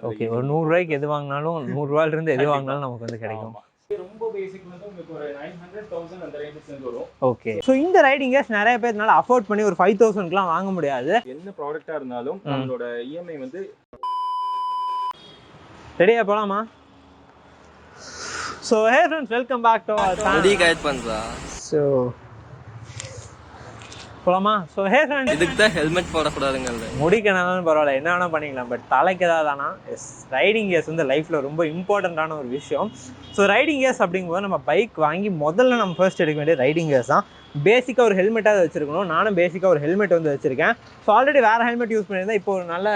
Okay ஒரு 100 ரூபாய்க்கு எது வாங்கினாலும் 100 ரூபாயில இருந்து எது வாங்கினாலும் நமக்கு வந்து கிடைக்கும். ரொம்ப பேசிக் வந்து உங்களுக்கு ஒரு 900,000 அந்த ரேஞ்சுல இருந்து வரும். ஓகே சோ இந்த ரைடிங் கேஸ் நிறைய பேர்னால அஃபோர்ட் பண்ணி ஒரு 5000க்குலாம் வாங்க முடியாது. என்ன ப்ராடக்ட்டா இருந்தாலும் நம்மளோட EMI வந்து ரெடியா போலாமா? So hey friends welcome back to our channel. முடி கைட் பண்றா. சோ போலாமா? சோ ஹே फ्रेंड्स இதுக்கு தான் ஹெல்மெட் போட கூடாதுங்கல்ல. முடிக்கனாலும் பரவாயில்ல என்ன வேணா பண்ணிக்கலாம், பட் தலைக்கு ஏதாவதானா எஸ் ரைடிங் கேஸ் வந்து லைஃப்ல ரொம்ப இம்பார்ட்டன்டான ஒரு விஷயம். ஸோ ரைடிங் கேஸ் அப்படிங்கும்போது நம்ம பைக் வாங்கி முதல்ல நம்ம ஃபர்ஸ்ட் எடுக்க வேண்டிய ரைடிங் கேஸ் தான். பேசிக்காக ஒரு ஹெல்மெட்டாக வச்சிருக்கணும். நானும் பேசிக்காக ஒரு ஹெல்மெட் வந்து வச்சிருக்கேன். ஸோ ஆல்ரெடி வேறு ஹெல்மெட் யூஸ் பண்ணியிருந்தேன். இப்போ ஒரு நல்ல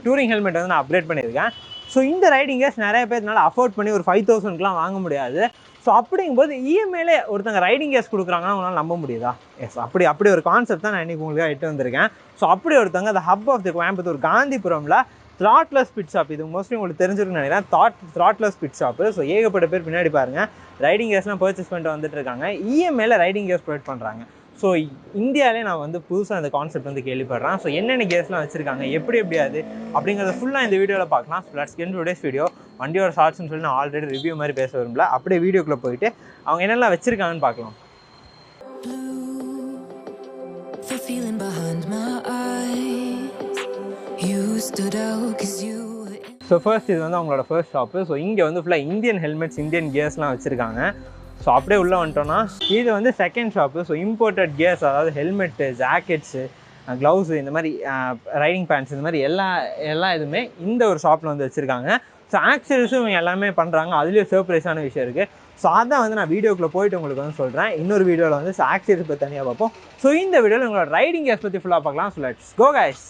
டூரிங் ஹெல்மெட் வந்து நான் அப்கிரேட் பண்ணியிருக்கேன். ஸோ இந்த ரைடிங் கேஸ் நிறைய பேர்னால அஃபோர்ட் பண்ணி ஒரு 5000க்குலாம் வாங்க முடியாது. ஸோ அப்படிங்கும்போது இஎம்ஐலே ஒருத்தங்க ரைடிங் கேஸ் கொடுக்குறாங்கன்னா உங்களால் நம்ப முடியுதா? எஸ் அப்படி ஒரு கான்செப்ட் தான் நான் இன்றைக்கி உங்களுக்கு எட்டு வந்திருக்கேன். ஸோ அப்படி ஒருத்தவங்க அந்த ஹப் ஆஃப் தி கோயம்புத்தூர் காந்திபுரமில் Throtlers Pitstop, இது மோஸ்ட்லி உங்களுக்கு தெரிஞ்சிருக்குன்னு நினைக்கிறேன். Throtlers Pitstop. ஸோ ஏகப்பட்ட பேர் பின்னாடி பாருங்கள் ரைடிங் கேஸ்லாம் பர்ச்சேஸ் பண்ணிட்டு வந்துட்டு இருக்காங்க. இஎம்ஐல ரைடிங் கேஸ் ப்ரொவைட் பண்ணுறாங்க. ஸோ இந்தியாவிலே நான் வந்து புதுசாக அந்த கான்செப்ட் வந்து கேள்விப்படுறேன். ஸோ என்னென்ன கேஸ்லாம் வச்சுருக்காங்க, எப்படி அது அப்படிங்கிறத ஃபுல்லாக இந்த வீடியோவில் பார்க்கலாம். So let's get today's video. வண்டியோட ஷார்ட்ஸ்னு சொல்லி நான் ஆல்ரெடி ரிவ்யூ மாதிரி பேச விரும்பல. அப்படியே வீடியோக்குள்ளே போயிட்டு அவங்க என்னெல்லாம் வச்சுருக்காங்கன்னு பார்க்கலாம். ஸோ ஃபர்ஸ்ட் இது வந்து அவங்களோட ஃபர்ஸ்ட் ஷாப்பு. ஸோ இங்கே வந்து ஃபுல்லாக இந்தியன் ஹெல்மெட்ஸ், இந்தியன் கியர்ஸ்லாம் வச்சுருக்காங்க. ஸோ அப்படியே உள்ளே வந்துட்டோன்னா இது வந்து second shop. So imported gears, அதாவது ஹெல்மெட்டு, ஜாக்கெட்ஸு, க்ளவுஸு, இந்த மாதிரி ரைடிங் பேண்ட்ஸ், இந்த மாதிரி எல்லா இதுவுமே இந்த ஒரு ஷாப்பில் வந்து வச்சுருக்காங்க. ஸோ ஆக்சரிஸும் இவங்க எல்லாமே பண்ணுறாங்க. அதுலேயும் சர்ப்ரைஸான விஷயம் இருக்குது. ஸோ அதான் வந்து நான் வீடியோக்குள்ளே போயிட்டு உங்களுக்கு வந்து சொல்கிறேன். இன்னொரு வீடியோவில் வந்து ஆக்சரிஸ் பற்றி தனியாக பார்ப்போம். ஸோ இந்த வீடியோவில் உங்களோட ரைடிங் கேஸ் பற்றி ஃபுல்லாக பார்க்கலாம். So let's go guys.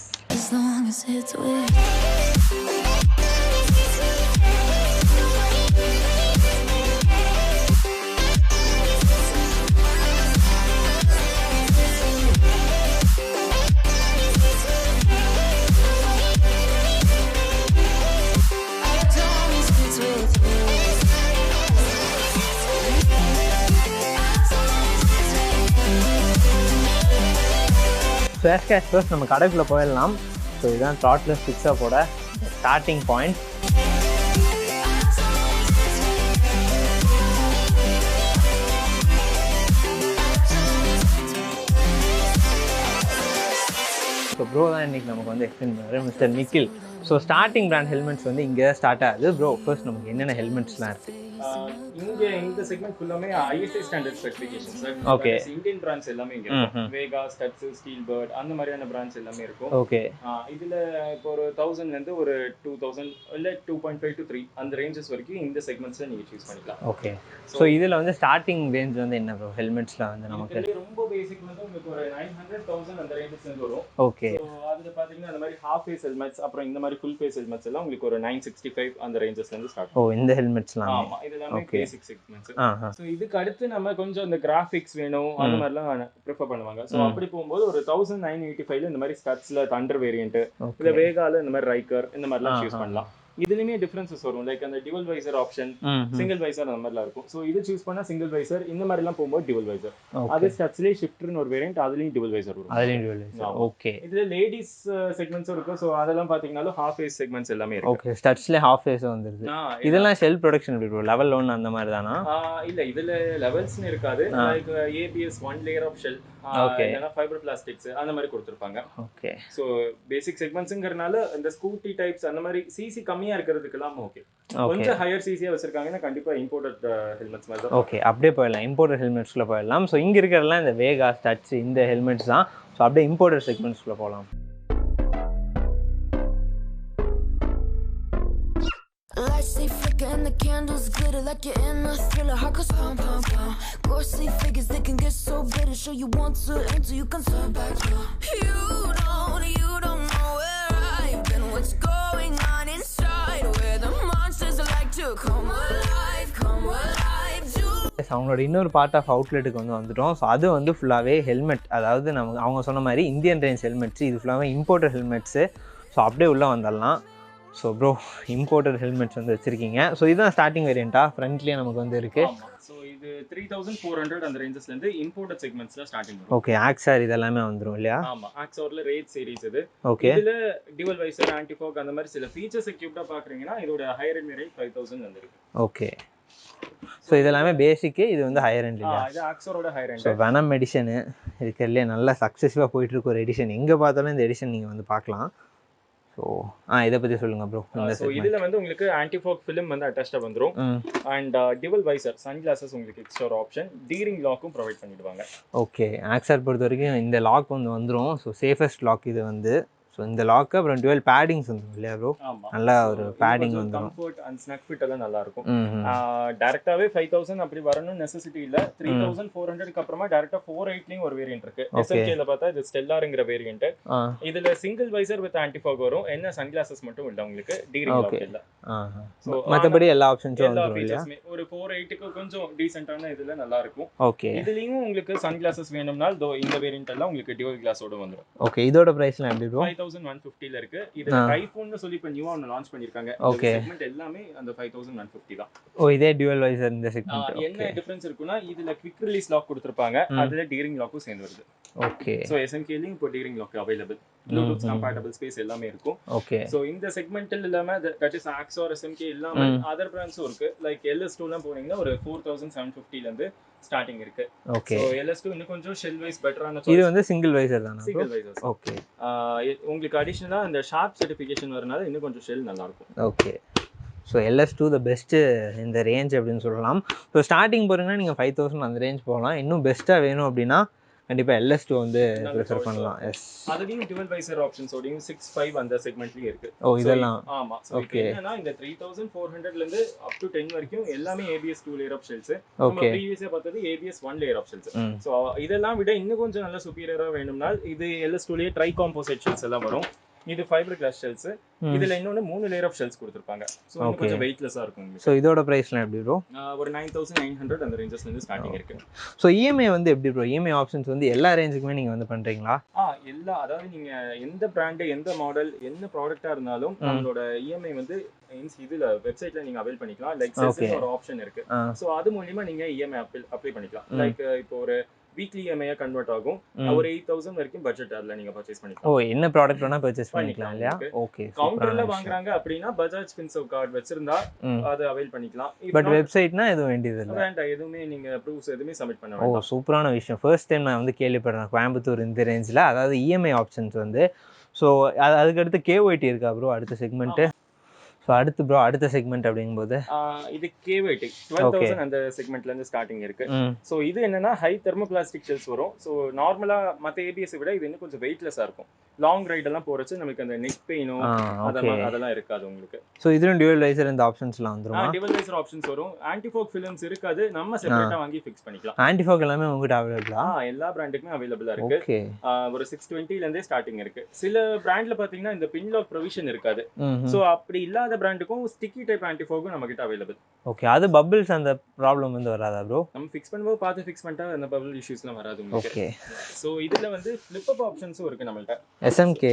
First நம்ம கடைக்குள்ளே போயிடலாம். ஸோ இதுதான் Throtlers Pitstopோட ஸ்டார்டிங் பாயிண்ட். ஸோ ப்ரோ தான் இன்றைக்கி நமக்கு வந்து எக்ஸ்பிளைன் பண்ணுறாரு, mister Nikhil. So starting brand helmets வந்து இங்கே ஸ்டார்ட் ஆகுது. ப்ரோ ஃபர்ஸ்ட் நமக்கு என்னென்ன ஹெல்மெட்ஸ்லாம் இருக்குது? இங்க இந்த செக்மெண்ட் ஃபுல்லாமே ISI standard specifications sir. Okay Indian brands எல்லாமே இங்க இருக்கும். வேகா, ஸ்டட்ஸ், ஸ்டீல் பர்ட் அந்த மாதிரியான பிராண்ட்ஸ் எல்லாமே இருக்கும். ஓகே இதுல இப்போ ஒரு 1000 ல இருந்து ஒரு 2000 இல்ல 2.5 to 3 அந்த ரேஞ்சஸ் வரைக்கும் இந்த செக்மெண்ட்ஸ்ல நீங்க சூஸ் பண்ணிக்கலாம். ஓகே ஸோ இதுல வந்து ஸ்டார்டிங் ரேஞ்ச் வந்து என்ன ப்ரோ ஹெல்மெட்ஸ்ல வந்து நமக்கு? ரொம்ப பேசிக் வந்து உங்களுக்கு ஒரு 900,000 அந்த ரேஞ்சஸ்ல இருந்து வரும். ஓகே ஸோ அதுல பாத்தீங்கன்னா அந்த மாதிரி ஹாஃப் ஃபேஸ் ஹெல்மெட்ஸ், அப்புறம் இந்த மாதிரி ஃபுல் ஃபேஸ் ஹெல்மெட்ஸ் எல்லாம் உங்களுக்கு ஒரு 965 அந்த ரேஞ்சஸ்ல இருந்து ஸ்டார்ட். ஓ இந்த ஹெல்மெட்ஸ்லாம் ஆமா இதெல்லாம் பேசிக் செக்மெண்ட்ஸ். சோ இதுக்கு அடுத்து நம்ம கொஞ்சம் இந்த கிராபிக்ஸ் வேணும் அந்த மாதிரி எல்லாம் ப்ரிஃபர் பண்ணுவாங்க. சோ அப்படி போகும்போது ஒரு 1985 ல இந்த மாதிரி ஸ்டட்ஸ்ல தண்டர் வேரியன்ட், இல்ல வேகால இந்த மாதிரி ரைக்கர் இந்த மாதிரி எல்லாம் சூஸ் பண்ணலாம். இதுலயுமே டிஃபரன்சஸ் வரும். லைக் அந்த dual visor option, single visor அந்த மாதிரிலாம் இருக்கும். சோ இது சூஸ் பண்ணா சிங்கிள் வைசர், இந்த மாதிரி எல்லாம் போகும்போது டியூவல் வைசர். அது ஸ்டட்ஸ்லயே ஷிஃப்டர்னு ஒரு வேரியன்ட், அதுலயும் டியூவல் வைசர் வரும். அதுலயும் டியூவல் வைசர். ஓகே இதுல லேடிஸ் செக்மெண்ட்ஸ் இருக்கும். சோ அதெல்லாம் பாத்தீங்கன்னா ஹாஃப் ஃபேஸ் செக்மெண்ட்ஸ் எல்லாமே இருக்கு. ஓகே ஸ்டட்ஸ்ல ஹாஃப் ஃபேஸ் வந்துருது. இதெல்லாம் செல்ஃப் ப்ரொடக்ஷன் ப்ரோ, லெவல் 1 அந்த மாதிரி தானா? இல்ல இதுல லெவல்ஸ்னு இருக்காது. Like ABS 1 layer of shell, இல்லனா ஃபைபர் பிளாஸ்டிக்ஸ் அந்த மாதிரி கொடுத்திருப்பாங்க. ஓகே சோ பேசிக் செக்மெண்ட்ஸ்ங்கறனால இந்த ஸ்கூட்டி டைப்ஸ் அந்த மாதிரி சிசி கம்மியா இருக்குறதுக்கெல்லாம் ஓகே. கொஞ்சம் ஹையர் சிசியா வச்சிருக்காங்கன்னா கண்டிப்பா இம்போர்ட்டட் ஹெல்மெட்ஸ் மாதிரி தான். ஓகே அப்படியே போயிடலாம், இம்போர்ட்டட் ஹெல்மெட்ஸ்க்குள்ள போயிடலாம். ஸோ இங்க இருக்கிறதெல்லாம் இந்த வேகா, ஸ்டட்ஸ், இந்த ஹெல்மெட்ஸ் தான். ஸோ அப்படியே இம்போர்ட்டட் செக்மெண்ட்ஸ்க்குள்ள போகலாம். Lights they flicker and the candles glitter like you're in a thriller. Heart goes pound, pound, pound. Ghostly figures, they can get so bitter. Show you want to enter, you can turn back now. You don't know where I've been. What's going on inside? Where the monsters like to come alive, come alive. அவங்களோட இன்னொரு part of அவுட்லெட்டுக்கு வந்து வந்துட்டோம். So அது வந்து ஃபுல்லாகவே helmet, அதாவது நம்ம அவங்க சொன்ன மாதிரி இந்தியன் ரேஞ்ச் ஹெல்மெட்ஸ். இது ஃபுல்லாகவே இம்போர்ட்டட் ஹெல்மெட்ஸு. ஸோ அப்படியே உள்ளே வந்துடலாம். ஸோ ப்ரோ இம்போர்ட்டட் ஹெல்மெட்ஸ் வந்து வச்சுருக்கீங்க. ஸோ இதுதான் ஸ்டார்டிங் வேரியண்ட்டா? ஃப்ரண்ட்லேயே நமக்கு வந்து இருக்குது. ஸோ இது 3400 அந்த ரேஞ்சஸ்ல இருந்து இம்போர்ட்டட் செக்மெண்ட்ஸ்ல ஸ்டார்டிங் வரும். ஓகே ஆக்ஸார் இதெல்லாமே வந்துரும் இல்லையா? ஆமா ஆக்ஸார்ல ரேட் சீரிஸ் இது. ஓகே இதுல டியூவல் வைசர் ஆன்டி ஃபாக் அந்த மாதிரி சில ஃபீச்சர்ஸ் எக்யூப்டா பாக்குறீங்கன்னா இதோட ஹையர் எண்ட் ரேட் 5000 வந்திருக்கு. ஓகே ஸோ இதெல்லாமே பேசிக்கு, இது வந்து ஹையர் எண்ட் இல்லையா? இது ஆக்ஸரோட ஹையர் எண்ட். ஸோ வெனம் எடிஷனு இருக்கிறதுலே நல்லா சக்ஸஸ்ஃபுல்லாக போயிட்டுருக்கு ஒரு எடிஷன். எங்கே பார்த்தாலும் இந்த எடிஷன் நீங்கள் வந்து பார்க்கலாம். ஸோ இதை பற்றி சொல்லுங்கள் ப்ரோ. ஸோ இதில் வந்து உங்களுக்கு ஆன்டி ஃபாக் ஃபிலிம் வந்து அட்டாச்சாக வந்துடும். And dual visor sun glasses உங்களுக்கு எக்ஸ்ட்ரா ஒரு ஆப்ஷன், டீரிங் லாக்கும் ப்ரொவைட் பண்ணிடுவாங்க. ஓகே ஆக்ஸார் பொறுத்த வரைக்கும் இந்த லாக் வந்து வந்துடும். ஸோ சேஃபஸ்ட் லாக் இது வந்து. ஸோ இந்த லாக்கு அப்புறம் 12 பேடிங்ஸ் வந்துடும் இல்லையா ப்ரோ? நல்லா ஒரு பேடிங் வந்துடும். கம்ஃபர்ட் அண்ட் ஸ்னக் ஃபிட் எல்லாம் நல்லா இருக்கும். டேரக்டாவே 5000 அப்படி வரணும்னு நெசசிட்டி இல்ல. 3400க்கு அப்புறமா டேரக்டா 480லயும் ஒரு வேரியன்ட் இருக்கு. எஸ்எம்கேல பார்த்தா இது ஸ்டெல்லார்ங்கற வேரியன்ட். இதுல single visor with anti fog வரும். என்ன சன் கிளாसेस மட்டும் இல்ல உங்களுக்கு, டீரிங் லாக் இல்ல. சோ மத்தபடி எல்லா ஆப்ஷன்ஸும் வந்துரும் இல்லையா? ஒரு 480க்கு கொஞ்சம் டீசன்ட்டான இதுல நல்லா இருக்கும். ஓகே இதுலயும் உங்களுக்கு சன் கிளாसेस வேணும்னா இந்த வேரியன்ட் எல்லாம் உங்களுக்கு டியூவல் கிளாஸோட வந்துரும். ஓகே இதோட பிரைஸ்லாம் எப்படி ப்ரோ? 5150 ல இருக்கு. இது டைஃபூன்னு சொல்லி இப்ப நியூவா ஒன்னு லான்ச் பண்ணிருக்காங்க. இந்த செக்மெண்ட் எல்லாமே அந்த 5150 தான். இதே டியூவல் வைசர் இந்த செக்மெண்ட். என்ன டிஃபரன்ஸ் இருக்குன்னா இதுல குவிக் ரிலீஸ் லாக் கொடுத்திருப்பாங்க, அதுல டீரிங் லாக்கும் சேர்ந்து வருது. ஓகே சோ எஸ்எம்கேலயும் இப்போ steering lock available, Bluetooth compatible space எல்லாமே இருக்கும். ஓகே சோ இந்த செக்மெண்ட்ல இல்லாம தட் இஸ் ஆக்ஸார் எஸ்எம்கே இல்லாம அதர் பிராண்ட்ஸும் இருக்கு. லைக் LS2 லாம் போனீங்கன்னா ஒரு 4750 ல இருந்து ஸ்டார்டிங் இருக்கு. ஓகே சோ LS2 இன்னும் கொஞ்சம் ஷெல் வைஸ் பெட்டரான. இது வந்து சிங்கிள் வைசர் தானா? Single visor. ஓகே உங்களுக்கு அடிஷனலா இந்த ஷார்ப் சர்டிஃபிகேஷன் வரனால இன்னும் கொஞ்சம் ஷெல் நல்லா இருக்கும். Okay so LS2 the best இந்த ரேஞ்ச் அப்படின்னு சொல்லலாம். ஸோ ஸ்டார்டிங் போகிறீங்கன்னா நீங்கள் 5000 அந்த ரேஞ்ச் போகலாம். இன்னும் பெஸ்ட்டாக வேணும் அப்படின்னா கண்டிப்பாக LS2 வந்து ப்ரிஃபர் பண்ணலாம். எஸ் அதுலயும் டியூவல் வைசர் ஆப்ஷன்ஸோடயும் 65 அந்த செக்மெண்ட்லயும் இருக்கு. இதெல்லாம் ஆமா. ஓகே என்னன்னா இந்த 3400ல இருந்து அப் டு 10 வரைக்கும் எல்லாமே ABS 2 லேயர் ஆஃப் ஷெல்ஸ். நம்ம ப்ரீவியஸா பார்த்தது ABS 1 layer of shells. So இதெல்லாம் விட இன்னும் கொஞ்சம் நல்ல சுப்பீரியரா வேணும்னா இது LS2 லேயே ட்ரை காம்போசைட் ஷெல்ஸ் எல்லாம் வரும். இது ஃபைபர் கிளாஸ் ஷெல்ஸ். இதுல இன்னொரு 3 லேயர் ஆஃப் ஷெல்ஸ் கொடுத்திருப்பாங்க. சோ இன்னும் கொஞ்சம் வெயிட்லெஸ்ஸா இருக்கும். சோ இதோட பிரைஸ்லாம் எப்படி ப்ரோ? ஒரு 9900 அந்த ரேஞ்சஸ்ல இருந்து ஸ்டார்டிங் இருக்கு. சோ EMI வந்து எப்படி ப்ரோ? EMI ஆப்ஷன்ஸ் வந்து எல்லா ரேஞ்சுக்குமே நீங்க வந்து பண்றீங்களா? எல்லா, அதாவது நீங்க எந்த பிராண்ட், எந்த மாடல், என்ன ப்ராடக்ட்டா இருந்தாலும் நம்மளோட EMI வந்து இதுல வெப்சைட்ல நீங்க அவைல் பண்ணிக்கலாம். லைக் செஸ்னு ஒரு ஆப்ஷன் இருக்கு. சோ அது மூலமா நீங்க EMI அப்ளை பண்ணிக்கலாம். லைக் இப்போ ஒரு வீக்லி EMI கன்வெர்ட் ஆகும். ஒரு 8000 வரைக்கும் பட்ஜெட் அதுல நீங்க பர்சேஸ் பண்ணிக்கலாம். என்ன ப்ராடக்ட் வேணா பர்சேஸ் பண்ணிக்கலாம் இல்லையா? ஓகே கவுண்டர்ல வாங்குறாங்க அப்படினா பஜாஜ் ஃபின்சர்வ் கார்டு வச்சிருந்தா அது அவைல் பண்ணிக்கலாம். பட் வெப்சைட்னா எதுவும் வேண்டியது இல்ல. வேண்டாம், எதுவுமே நீங்க ப்ரூஃப்ஸ் எதுவுமே சப்மிட் பண்ண வேண்டாம். சூப்பரான விஷயம். ஃபர்ஸ்ட் டைம் நான் வந்து கேள்விப்படுறேன் கோயம்புத்தூர் இந்த ரேஞ்சில். அதாவது EMI ஆப்ஷன்ஸ் வந்து. ஸோ அதுக்கு அடுத்து KYT இருக்கா ப்ரோ அடுத்த செக்மெண்ட்? ஸோ அடுத்து ப்ரோ அடுத்த செக்மெண்ட் அப்படிங்கும்போது இது KYT 12000 அந்த செக்மெண்ட்ல இருந்து ஸ்டார்டிங் இருக்கு. ஸோ இது என்னன்னா ஹை தெர்மோபிளாஸ்டிக் ஷெல்ஸ் வரும். ஸோ நார்மலா மற்ற ABS விட இது இன்னும் கொஞ்சம் வெயிட்லெஸ்ஸா இருக்கும். லாங் ரைட் எல்லாம் போறச்சு நமக்கு அந்த நெக் பெயினோ அதெல்லாம் இருக்காது உங்களுக்கு. ஸோ இதுவும் டியூவல் வைசர் இந்த ஆப்ஷன்ஸ்லாம் வந்துரும். டியூவல் வைசர் ஆப்ஷன்ஸ் வரும். ஆன்டி ஃபாக் ஃபிலிம்ஸ் இருக்காது, நம்ம செப்பரேட்டா வாங்கி ஃபிக்ஸ் பண்ணிக்கலாம். ஆன்டி ஃபாக் எல்லாமே உங்ககிட்ட அவைலபிளா? எல்லா பிராண்டுக்குமே அவைலபிளா இருக்கு. ஒரு 620 ல இருந்தே ஸ்டார்டிங் இருக்கு. சில பிராண்ட்ல பாத்தீங்கன்னா இந்த பின் லாக் ப்ரொவிஷன் இருக்காது. ஸோ அப்படி இல்லாத பிராண்டுக்கும் ஸ்டிக்கி டைப் ஆன்டி ஃபாகும் நம்ம கிட்ட அவைலபிள். ஓகே அது பபிள்ஸ் அந்த ப்ராப்ளம் வந்து வராதா ப்ரோ? நம்ம ஃபிக்ஸ் பண்ணும்போது பார்த்து ஃபிக்ஸ் பண்ணிட்டா அந்த பபிள் இஷ்யூஸ்லாம் வராது உங்களுக்கு. ஓகே சோ இதுல வந்து ஃபிளிப் அப் ஆப்ஷன்ஸும் இருக்கு நம்மள்ட்ட. SMK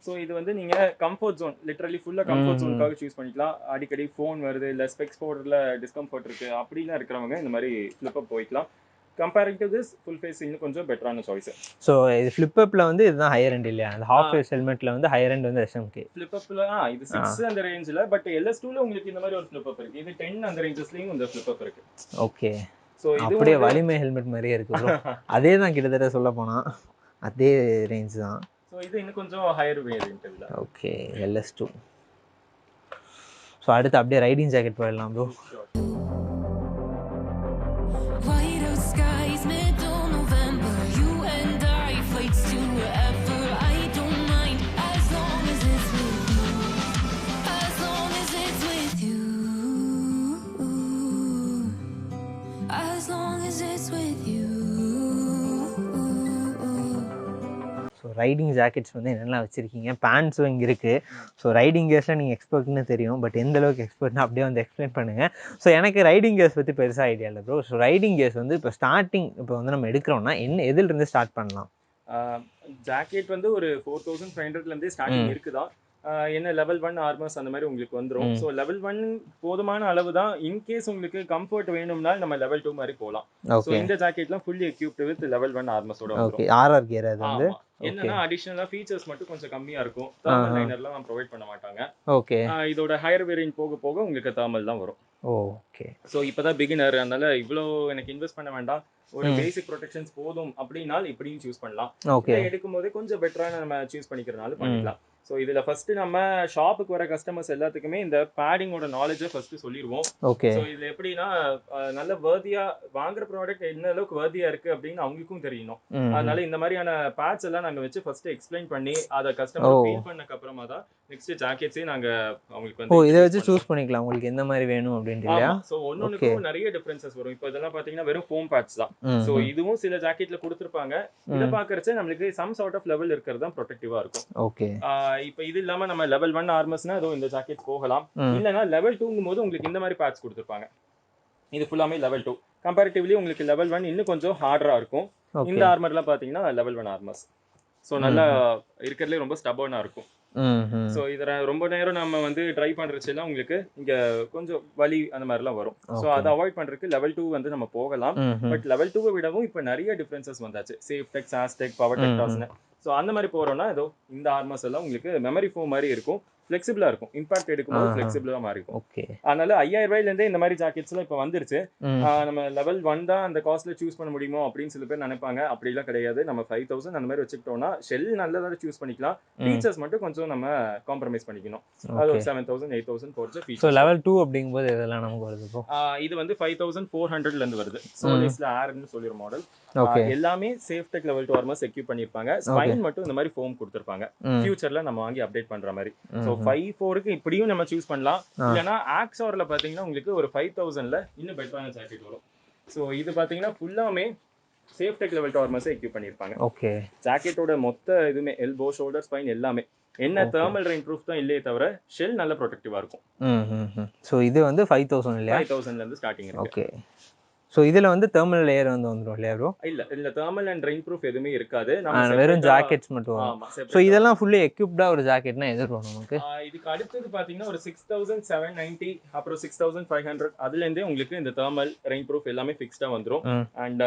சோ இது வந்து நீங்க கம்ஃபர்ட் ஜோன், லிட்டரலி ஃபுல்லா கம்ஃபர்ட் ஜோனுக்காக சூஸ் பண்ணிக்கலாம். அடிக்கடி ஃபோன் வருது இல்ல ஸ்பெக்ஸ் போடுறதுல டிஸ்கம்ஃபர்ட் இருக்கு அப்படிலாம் இருக்கிறவங்க இந்த மாதிரி ஃபிளிப் அப் போய்க்கலாம். Comparing to this full face இன்னும் கொஞ்சம் பெட்டரான சாய்ஸ். சோ இது ஃபிளிப் அப்ல வந்து இதுதான் ஹையர் எண்ட் இல்லையா? அந்த ஹாஃப் ஃபேஸ் ஹெல்மெட்ல வந்து ஹையர் எண்ட் வந்து SMK. ஃபிளிப் அப்ல இது 6 அந்த ரேஞ்சில, பட் LS2 ல உங்களுக்கு இந்த மாதிரி ஒரு ஃபிளிப் அப் இருக்கு. இது 10 அந்த ரேஞ்சஸ்லயும் இந்த ஃபிளிப் அப் இருக்கு. ஓகே சோ இது அப்படியே வலிமை ஹெல்மெட் மாதிரியே இருக்கு ப்ரோ. அதே தான் கிட்டத்தட்ட சொல்ல போனா அதே ரேஞ்ச் தான். சோ இது இன்னும் கொஞ்சம் ஹையர் வேரியன்ட் இல்ல. Okay LS2. சோ அடுத்து அப்படியே ரைடிங் ஜாக்கெட் போயிடலாம் ப்ரோ. ரைடிங் ஜாக்கெட்ஸ் வந்து என்னெல்லாம் வச்சுருக்கீங்க, பேண்ட்ஸும் இங்கே இருக்குது. ஸோ ரைடிங் கேர்ஸில் நீங்கள் எக்ஸ்பர்ட்னு தெரியும், பட் எந்த அளவுக்கு எக்ஸ்பர்ட்னா அப்படியே வந்து எக்ஸ்பிளைன் பண்ணுங்கள். ஸோ எனக்கு ரைடிங் கேர்ஸ் பற்றி பெருசாக ஐடியா இல்லை ப்ரோ. ஸோ ரைடிங் கேர்ஸ் வந்து இப்போ ஸ்டார்டிங் இப்போ வந்து நம்ம எடுக்கிறோம்னா எதிலிருந்து ஸ்டார்ட் பண்ணலாம்? ஜாக்கெட் வந்து ஒரு 4500ல இருந்தே ஸ்டார்டிங் இருக்குதா. என்ன லெவல் 1 ஆர்மர்ஸ் அந்த மாதிரி உங்களுக்கு வந்துரும். ஸோ லெவல் 1 போதுமான அளவு தான். இன்கேஸ் உங்களுக்கு கம்ஃபர்ட் வேணும்னா நம்ம லெவல் 2 மாதிரி போகலாம். ஸோ இந்த ஜாக்கெட்லாம் ஃபுல்லி எக்யூப்டு வித் லெவல் 1 ஆர்மர்ஸோட வந்துரும். ஆர்ஆர் கியர் அது வந்து என்னன்னா அடிஷனலா ஃபீச்சர்ஸ் மட்டும் கொஞ்சம் கம்மியா இருக்கும். தெர்மல் லைனர்லாம் ப்ரொவைட் பண்ண மாட்டாங்க. ஓகே. இதோட ஹையர் வேரியன்ட் போக போக உங்களுக்கு தெர்மல் தான் வரும். ஓகே. ஸோ இப்போதான் பிகினர், அதனால இவ்வளோ எனக்கு இன்வெஸ்ட் பண்ண வேண்டாம், ஒரு பேசிக் ப்ரொடெக்ஷன்ஸ் போதும் அப்படின்னால இப்படியும் சூஸ் பண்ணலாம். எடுக்கும் போதே கொஞ்சம் பெட்டரான நம்ம சூஸ் பண்ணிக்கிறனால பண்ணிக்கலாம். ஸோ இதுல ஃபர்ஸ்ட் நம்ம ஷாப்புக்கு வர கஸ்டமர்ஸ் எல்லாத்துக்குமே இந்த பேடிங்கோட நாலேஜை ஃபர்ஸ்ட் சொல்லிடுவோம். ஓகே. ஸோ இதுல எப்படின்னா நல்ல வர்தியா வாங்குற ப்ராடக்ட் என்ன அளவுக்கு வர்தியா இருக்கு அப்படின்னு அவங்களுக்கும் தெரியணும். அதனால இந்த மாதிரியான பேட்ஸ் எல்லாம் நாங்க வச்சு ஃபர்ஸ்ட் எக்ஸ்பிளைன் பண்ணி அதை கஸ்டமர் ஃபீல் பண்ணக்கு அப்புறமா தான் நெக்ஸ்ட் ஜாக்கெட்ஸே நாங்க அவங்களுக்கு வந்து இதை வச்சு சூஸ் பண்ணிக்கலாம் உங்களுக்கு எந்த மாதிரி வேணும் அப்படின்ட்டு. ஸோ ஒன்னொன்னுக்கும் நிறைய டிஃபரன்சஸ் வரும். இப்போ இதெல்லாம் பாத்தீங்கன்னா வெறும் ஃபோம் பேட்ஸ் தான். ஸோ இதுவும் சில ஜாக்கெட்ல கொடுத்துருப்பாங்க. இதை பாக்குறச்ச நம்மளுக்கு சம் சார்ட் ஆஃப் லெவல் இருக்கிறது தான் ப்ரொடெக்டிவா இருக்கும். ஓகே. இப்போ இது இல்லாம நம்ம லெவல் 1 ஆர்மர்ஸ்னா அதோ இந்த ஜாக்கெட் போகலாம். இல்லனா லெவல் 2ங்கும் போது உங்களுக்கு இந்த மாதிரி பேட்ச் கொடுத்திருப்பாங்க. இது ஃபுல்லாமே லெவல் 2. கம்பேரிட்டிவ்லி உங்களுக்கு லெவல் 1 இன்னும் கொஞ்சம் ஹார்டரா இருக்கும். இந்த ஆர்மர்லாம் பாத்தீங்கன்னா லெவல் 1 ஆர்மர்ஸ். ஸோ நல்லா இருக்கிறதுலே ரொம்ப ஸ்டபர்னா இருக்கும். ஸோ இதில் ரொம்ப நேரம் நம்ம வந்து ட்ரை பண்ணுறச்செல்லாம் உங்களுக்கு இங்கே கொஞ்சம் வலி அந்த மாதிரிலாம் வரும். ஸோ அதை அவாய்ட் பண்ணுறதுக்கு லெவல் 2 வந்து நம்ம போகலாம். பட் லெவல் 2 விடவும் இப்போ நிறைய டிஃப்ரென்சஸ் வந்தாச்சு. சேஃப் டெக், சாஸ்டெக், பவர் டெக் டாஸ்னு. ஸோ அந்த மாதிரி போகிறோம்னா ஏதோ இந்த ஆர்மர்ஸ் எல்லாம் உங்களுக்கு மெமரி ஃபோம் மாதிரி இருக்கும், ஃப்ளெக்சிபிளா இருக்கும். இம்பாக்ட் எடுக்கும்போது ஃப்ளெக்சிபிளா மாறி இருக்கும். ஓகே. அதனால 5000 ரூபாயில இந்த மாதிரி ஜாக்கெட்ஸ்லாம் இப்போ வந்துருச்சு. நம்ம லெவல் 1 தான் அந்த காஸ்ட்ல சூஸ் பண்ண முடியுமோ அப்படின்னு சில பேர் நினைப்பாங்க. அப்படிலாம் கிடையாது. நம்ம 5000 அந்த மாதிரி வச்சுக்கிட்டோம்னா ஷெல் நல்லதா சூஸ் பண்ணிக்கலாம். ஃபீச்சர்ஸ் மட்டும் கொஞ்சம் நம்ம காம்ப்ரமைஸ் பண்ணிக்கணும். அது 7000 8000 போர்ச்ச ஃபீச்சர். சோ லெவல் 2 அப்படிங்கும்போது இதெல்லாம் நமக்கு வருது ப்ரோ. இது வந்து 5400ல இருந்து வருது. சோலிஸ்ல ஏர்னு சொல்லிற மாடல். எல்லாமே safe tech level 2 armours equip பண்ணிருப்பாங்க. ஸ்பைன் மட்டும் இந்த மாதிரி ஃபோம் கொடுத்திருப்பாங்க. ஃபியூச்சர்ல நம்ம வாங்கி அப்டேட் பண்ற மாதிரி. சோ 54க்கு இப்படியும் நம்ம சூஸ் பண்ணலாம். இல்லனா ஆக்ஸார்ல பாத்தீங்கன்னா உங்களுக்கு ஒரு 5000ல இன்னும் பெட்டரான ஜாக்கெட் வரும். சோ இது பாத்தீங்கன்னா ஃபுல்லாமே safe tech level 2 armours equip பண்ணிருப்பாங்க. ஓகே. ஜாக்கெட்டோட மொத்த இதுமே எல்போ, ஷோல்டர், ஸ்பைன் எல்லாமே என்ன தெர்மல் ரெயின் ப்ரூஃப் தான் இல்லையே தவிர ஷெல் நல்ல ப்ரொடெக்டிவா இருக்கும். சோ இது வந்து 5000 இல்லையா? 5000ல இருந்து ஸ்டார்டிங் இருக்கு. ஓகே. சோ இதுல வந்து தெர்மல் லேயர் வந்து வந்துரும் இல்லையா ப்ரோ? இல்ல தெர்மல் அண்ட் ரெயின் ப்ரூஃப் எதுமே இருக்காது. நம்ம வெறும் ஜாக்கெட்ஸ் மட்டும் வரும். ஆமா. சோ இதெல்லாம் ஃபுல்லி எக்யூப்டா ஒரு ஜாக்கெட்னா எது வரும் நமக்கு? இதுக்கு அடுத்து பாத்தீங்கன்னா ஒரு 6790 அப்புறம் 6500 அதுல இருந்தே உங்களுக்கு இந்த தெர்மல் ரெயின் ப்ரூஃப் எல்லாமே ஃபிக்ஸ்டா வந்துரும். அண்ட்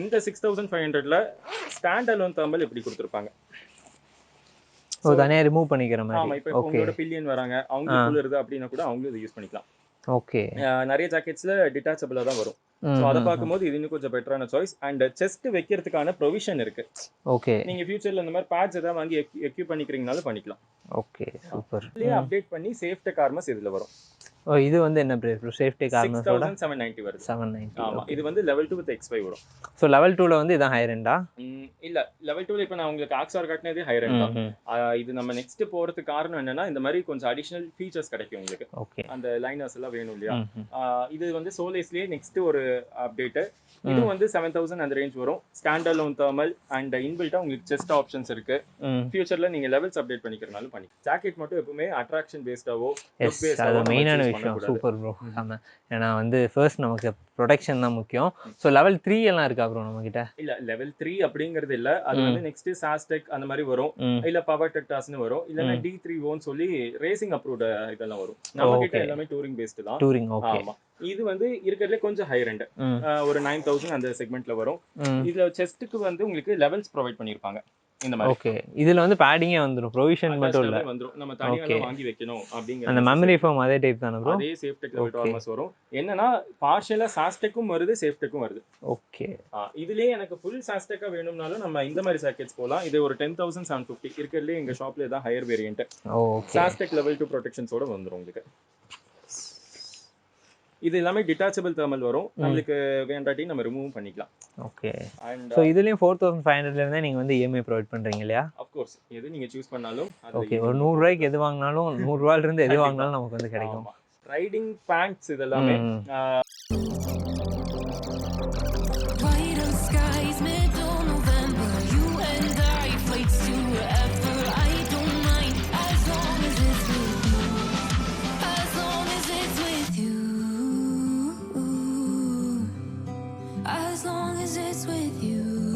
இந்த 6500ல ஸ்டாண்ட் அலோன் தெர்மல் எப்படி கொடுத்திருப்பாங்க. தனியா ரிமூவ் பண்ணிக்கிற மாதிரி. ஆமா. இப்போ உங்களோட பில்லியன் வராங்க, அவங்க குளிருது அப்படினா கூட அவங்க இத யூஸ் பண்ணிக்கலாம். ஓகே. நிறைய ஜாக்கெட்ஸ்ல டிட்டாச்சபிளா தான் வரும். சோ அத பாக்கும்போது இது இன்னும் கொஞ்சம் பெட்டரான சாய்ஸ். அண்ட் செஸ்ட் வைக்கிறதுக்கான ப்ரொவிஷன் இருக்கு. ஓகே. நீங்க ஃபியூச்சர்ல இந்த மாதிரி பேட்ச் ஏதாவது வாங்கி எக்யூப் பண்ணிக்கிறீங்கனாலும் பண்ணிக்கலாம். Okay, super. இதுலயே அப்டேட் பண்ணி சேஃப் டெக் ஆர்மர்ஸ் இதுல வரும். இது வந்து என்ன பிரைஸ் ப்ரோ? சேஃப் டெக் ஆர்மர்ஸோட 6790 வருது. 790. ஆமா. இது வந்து லெவல் 2 வித் X5 வரும். சோ லெவல் 2ல வந்து இதான் ஹையர் எண்டா? இல்ல லெவல் 2ல இப்போ நான் உங்களுக்கு ஆக்ஸார் காட்டினதே ஹையர் எண்ட் தான். இது நம்ம நெக்ஸ்ட் போறதுக்கு காரணம் என்னன்னா இந்த மாதிரி கொஞ்சம் அடிஷனல் ஃபீச்சர்ஸ் கிடைக்கும் உங்களுக்கு. ஓகே. அந்த லைனர்ஸ் எல்லாம் வேணும் இல்லையா? இது வந்து சோலேஸ்லயே நெக்ஸ்ட் ஒரு அப்டேட். இது வந்து 7000 அந்த ரேஞ்ச் வரும். ஸ்டாண்ட் அலோன் தெர்மல் அண்ட் இன்பில்ட்டா உங்களுக்கு செஸ்ட் ஆப்ஷன்ஸ் இருக்கு. ஃபியூச்சர்ல நீங்க லெவல்ஸ் அப்டேட் பண்ணிக்கிறனாலும் பண்ணி. ஜாக்கெட் மட்டும் எப்பவுமே அட்ராக்ஷன் பேஸ்டாவோ லுக் பேஸ்டாவோ மெயினான விஷயம். Super bro. ஆமா. ஏன்னா வந்து ஃபர்ஸ்ட் நமக்கு ப்ரொடெக்ஷன் தான் முக்கியம். சோ லெவல் 3 எல்லாம் இருக்கா ப்ரோ நம்ம கிட்ட? இல்ல லெவல் 3 அப்படிங்கிறது இல்ல. அது வந்து நெக்ஸ்ட் சாஸ்டெக் அந்த மாதிரி வரும். இல்ல பவர் டெக் டாஸ்னு வரும். இல்லனா D3 ஓன் சொல்லி ரேசிங் அப்ரூவ்ட் இதெல்லாம் வரும். நம்ம கிட்ட எல்லாமே டூரிங் பேஸ்ட் தான். டூரிங். ஓகே. ஆமா. இது வந்து இருக்கிறதுல கொஞ்சம் ஹையர் எண்ட். ஒரு 9000 அந்த செக்மெண்ட்ல வரும். இதுல செஸ்ட்க்கு வந்து உங்களுக்கு லெவல்ஸ் ப்ரொவைட் பண்ணிருப்பாங்க இந்த மாதிரி. ஓகே. இதுல வந்து பேடிங்கே வந்துரும், ப்ரொவிஷன் மட்டும் இல்ல வந்துரும். நம்ம தனியா வாங்கி வைக்கணும் அப்படிங்க. அந்த மெமரி ஃபோம் அதே டைப் தான ப்ரோ? அதே சேஃப் டெக் லெவல் 2 ஆர்மர்ஸ் வரும். என்னன்னா பார்ஷியலா சாஸ்டெக்கும் வருது, சேஃப் டெக்கும் வருது. ஓகே. இதுலயே எனக்கு ஃபுல் சாஸ்டெக்கா வேணும்னாலும் நம்ம இந்த மாதிரி ஜாக்கெட்ஸ் போலாம். இது ஒரு 10750 இருக்கிறதுல எங்க ஷாப்ல தான் ஹையர் வேரியன்ட். ஓகே. சாஸ்டெக் லெவல் 2 ப்ரொடெக்ஷன்ஸோட வந்துரும் உங்களுக்கு. இது எல்லாமே டிட்டாச்சபிள் தெர்மல் வரும். நமக்கு வேண்டாட்டி நம்ம ரிமூவ் பண்ணிக்கலாம். ஓகே. அண்ட் சோ இதுலயும் 4500ல இருந்தே நீங்க வந்து EMI ப்ரொவைட் பண்றீங்க இல்லையா? Of course. எது நீங்க சூஸ் பண்ணாலும் ஓகே. ஒரு 100 ரூபாய்க்கு எது வாங்குனாலும் 100 ரூபாயில இருந்து எது வாங்குனாலும் நமக்கு வந்து கிடைக்கும். ரைடிங் பேண்ட்ஸ் இதெல்லாமே as long as it's with you.